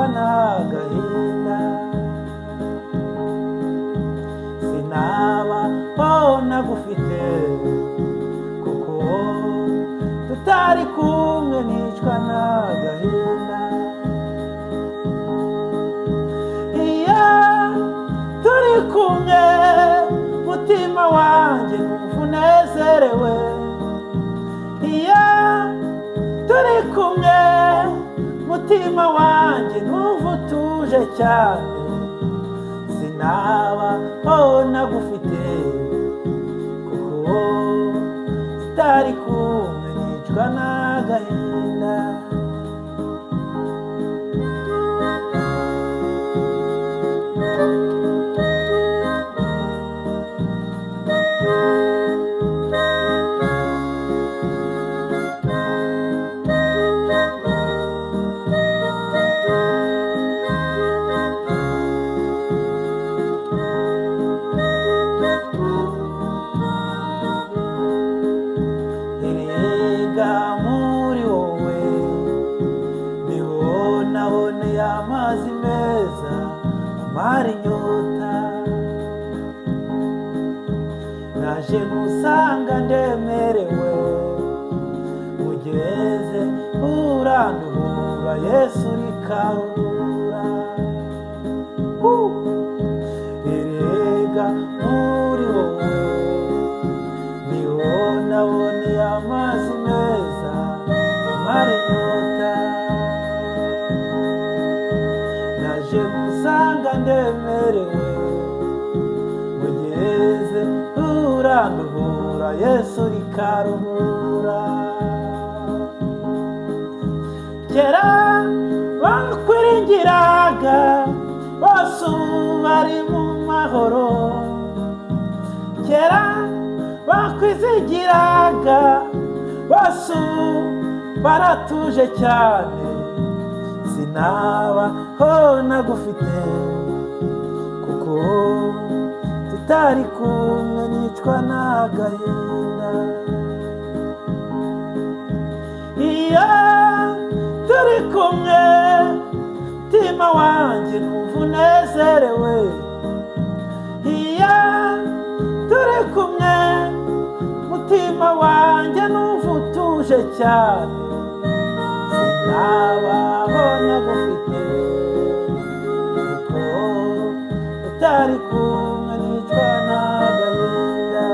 nicwa n'agahinda sinaba nagufite kuko tutari kumwe nicwa n'agahinda iya turi kumwe mutima wanjye numva unezerewe iya turi kumwe mutima wanjye numva utuje cyane sinaba nagufite kuko tutari kumwe nicwa n'agahinda muri wowe niho naboneye amazi meza amara inyota naje musanga ndemerewe mugeze uranduhura Yesu rikarura erega muri wowe niho naboneye amazi meza amara inyota naje musanga ndemerewe mugeze uranduhura Yesu rikaruhura kera bakwiringiraga bose bari mu mahoro kera bakwizigiraga bose baratuje cyane sinaba nagufite kuko tutari kumwe nicwa n'agahinda iyo turi kumwe mutima wanjye numva unezerewe iyo turi kumwe mutima wanjye numva utuje cyane sinabaho nagufite kuko utari kumwe nicwa n'agahinda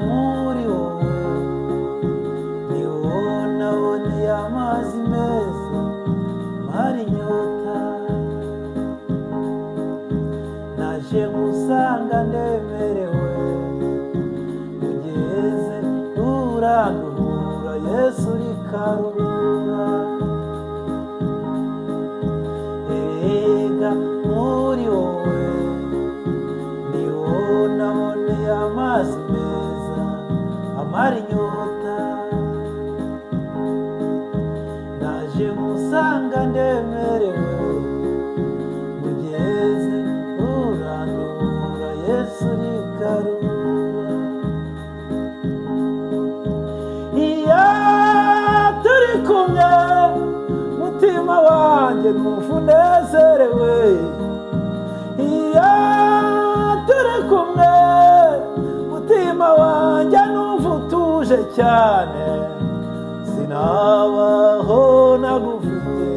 muri wowe niho naboneye amazi meza amara inyota naje musanga ndemerewe mugeze uranduhura Yesu rikarura erega muri wowe niho naboneye amazi meza amara inyota naje musanga ndemerewe mugeze uranduhura Yesu rikarura iyo turi kumwe mutima wanjye numva unezerewe iyo turi kumwe mutima wanjye numva utuje cyane sinabaho nagufite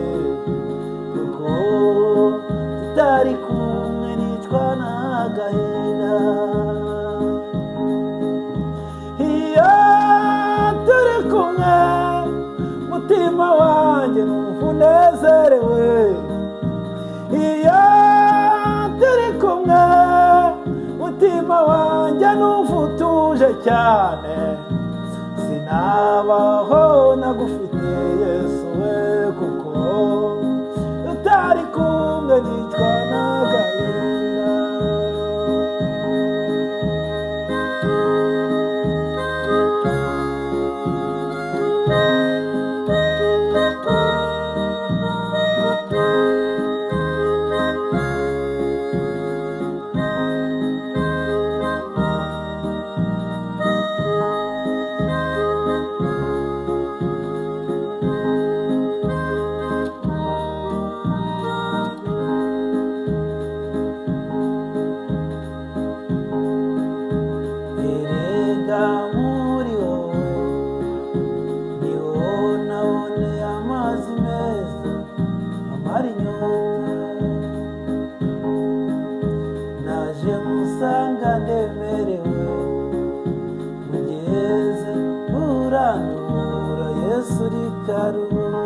kuko cyane sinabaho nagufite Yesu we kuko utari kumwe nicwa n'agahinda muri wowe ni wowe naboneye amazi meza amara inyota naje musanga ndemerewe mugeze uranura Yesu rikarura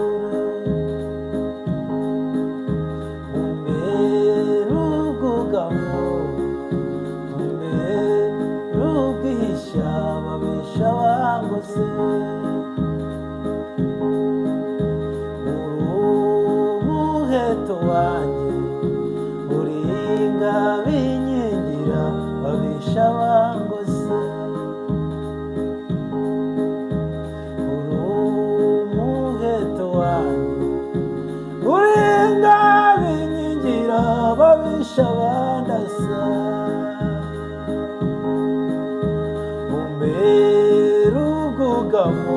umbere ubwugamo babesha bangose umuheto wanjye uringa binkingira babesha bangose umuheto wanjye uringa binkingira babesha bandasa ubwugamo